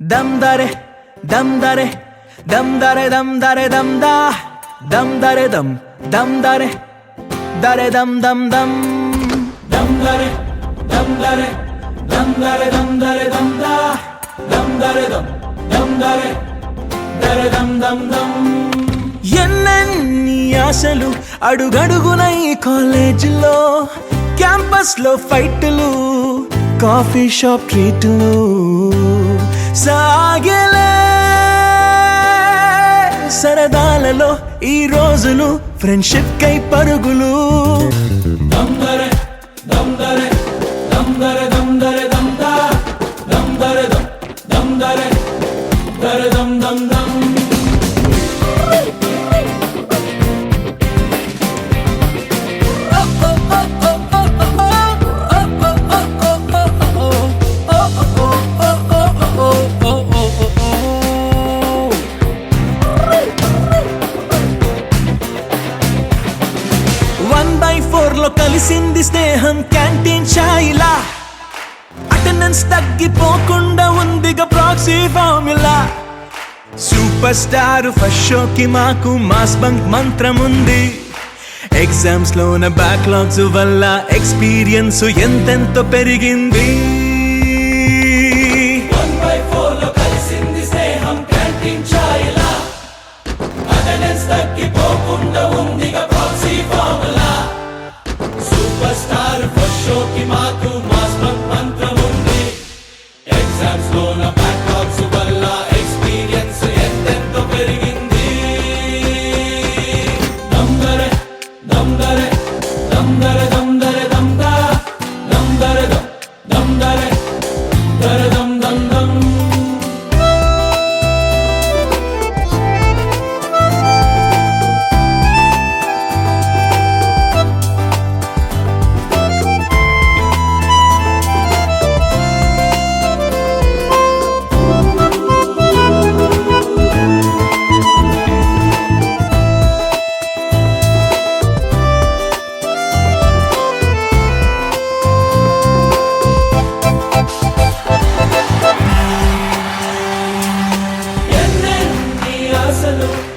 Dam dare, dam dare, dam dare, dam dare, dam da, dam dare, dam dare, dare dam dam dam, dam dare, dam dare, dam dare, dam dare, dam da, dam dare, dam dare, dare dam dam dam. ఎన్నెన్ని ఆశలు అడుగడుగున ఈ కాలేజీలో, campus లో ఫైట్లు, coffee shop ట్రీట్లు సాగేలే. సరదాలలో ఈ రోజులు friendship కై పరుగులు. దమ్దరే దమ్దరే దమ్దరే దమ్దరే దమ్దా, దమ్దరే దమ్దరే దరే దమ్ దమ్ దమ్. లో కలిసింది స్నేహం క్యాంటీన్ ఛాయిలా, అటెండెన్స్ తగ్గిపోకుండా ఉందిగా proxy formula. Super star first షోకి మాకు మాస్ బంక్ మంత్రం ఉంది. ఎగ్జామ్స్ లోన బ్యాక్లాగ్స్ వల్ల ఎక్స్పీరియన్స్ ఎంతెంతో పెరిగింది. తగ్గిపోకుండా ఉందిగా proxy formula. Super star first షోకి మాకు మాస్ బంక్ మంత్రం ఉంది. ఎగ్జామ్స్ లోన బ్యాక్లాగ్స్ వల్ల ఎక్స్పీరియన్స్ ఎంతెంతో పెరిగింది. దమ్దరే దమ్దరే దమ్దరే దమ్దరే దమ్దా, దమ్దరే దమ్దరే దరే దమ్ దమ్ దమ్.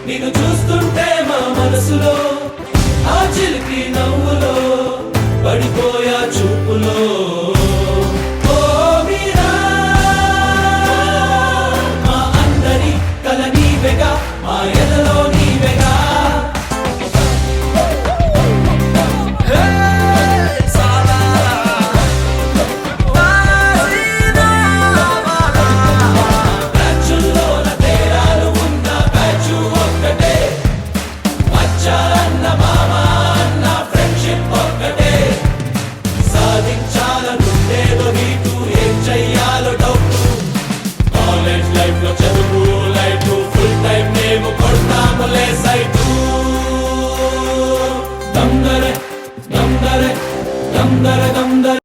నిన్ను చూస్తుంటే మా మనసులో ఆ చిలిపి నవ్వులో పడిపోయా చూపులో. ఓ మీరా మా అందరి కల నీవెగా, మా ఎదలో నీవెగా. దమ్దరే దమ్దరే దమ్దరే దమ్దరే.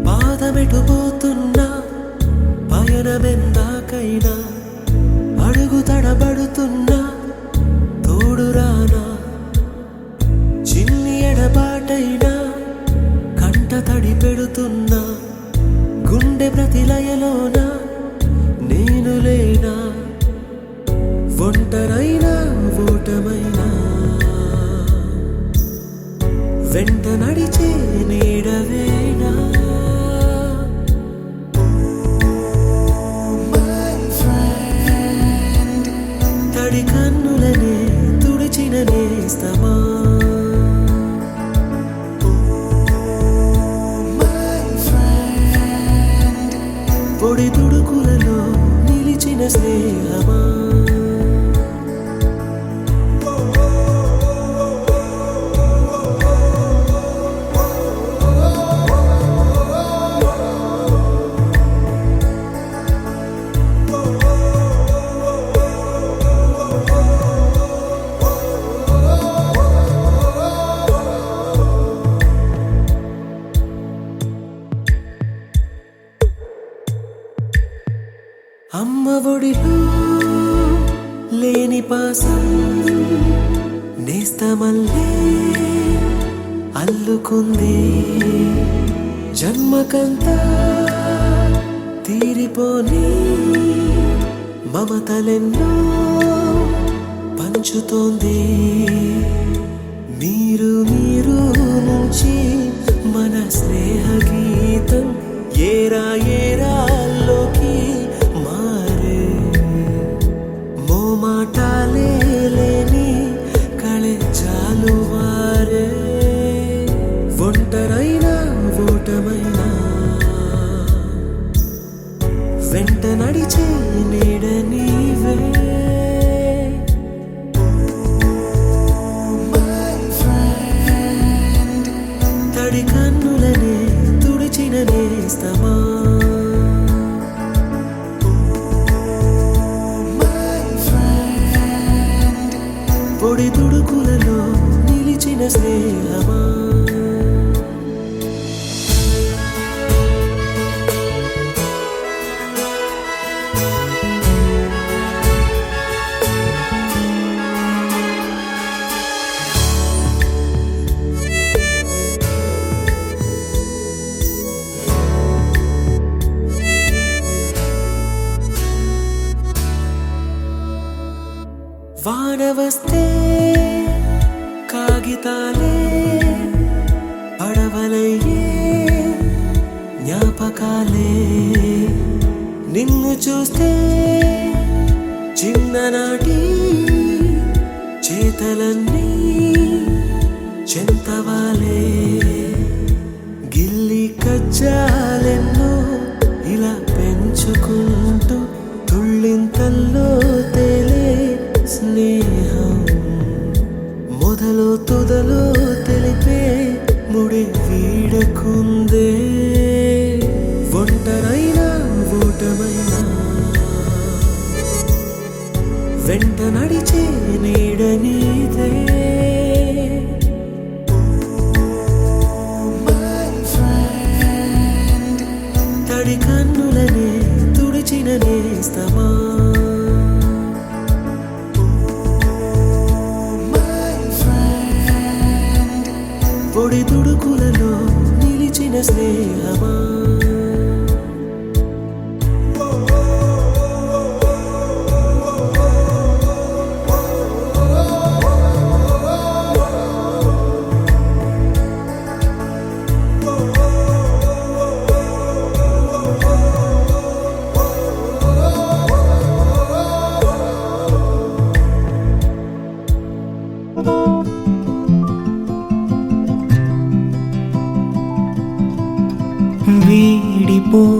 పాదమెటుపోతున్నా పయనమెందాకైనా, అడుగు తడబడుతున్నా తోడురానా. చిన్ని ఎడబాటైనా కంట తడి పెడుతున్నా, గుండె ప్రతిలయలోన నేను లేనా. ఒంటరైనా ఓటమైనా వెంట నడిచే నీడవేనా. తడి కన్నులనే తుడిచిన నేస్తమా, పొడి తుడుకులలో నిలిచిన స్నేహమా. Oh అమ్మ ఒడిలో లేని పాసం నేస్తమల్లే అల్లుకుంది జన్మకంతా తీరిపోని మమతలెన్నో పంచుతోంది మీరు మీరు నుంచి మన స్నేహ గీతం ఏరా ఏరాల్లోకి మారే మోమాటాలే లేని కళెజాలు వారే ఒంటరైనా ఓటమైనా వెంట నడిచే నీడ నీవే తడి కన్నులనే తుడిచిన నేస్తమా పొడి తుడుకులలో నిలిచిన స్నేహమా వాన వస్తే కాగితాలే పడవలయ్యే జ్ఞాపకాలే నిన్ను చూస్తే చిన్ననాటి చేతలన్నీ చెంతవాలే గిల్లి కజ్జాలెన్నో ఇలా పెంచుకుంటూ తుళ్ళింతల్లో తేలే స్నేహం మొదలు తొదలు తెలిపే ముడి వీడకుందే ఒంటరైనా ఓటమైనా వెంట నడిచే నీడ నీదే తడి కన్నులనే తుడిచిన నేస్తమా పొడి తుడుకులలో నిలిచిన స్నేహమా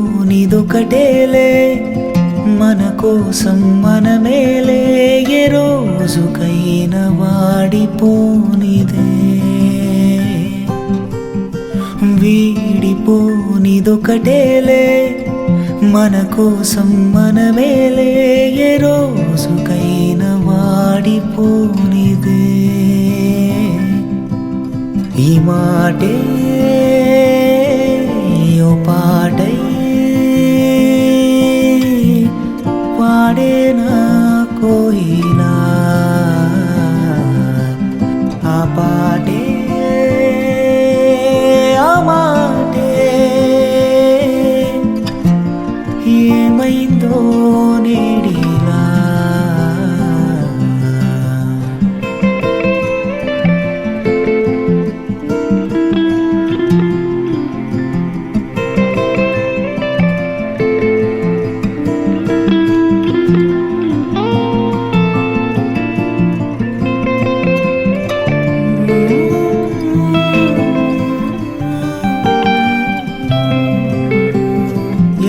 వీడిపోనిదొకటేలే మన కోసం మనమేలే ఏ రోజుకైనా వాడిపోనిదే వీడిపోనిదొకటేలే మన కోసం మనమేలే ఏ రోజుకైనా వాడిపోనిదే ఈ మాటే ఓ పాటై పాడేనా కోయిలా ఆ పాటే ఆ మాటే ఏమైందో నేడిలా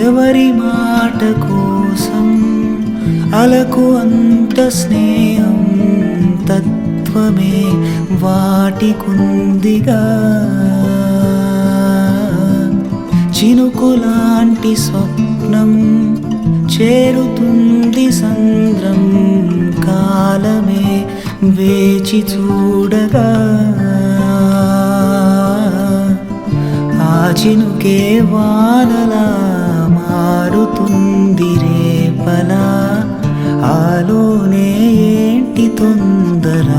ఎవరి మాట కోసం అలకు అంత స్నేహం తత్వమే వాటికుందిగా చినుకులాంటి స్వప్నం చేరుతుంది సంద్రం కాలమే వేచి చూడగా చినుకే వానలా మారుతుంది రేప నాలోనే ఏంటి తొందర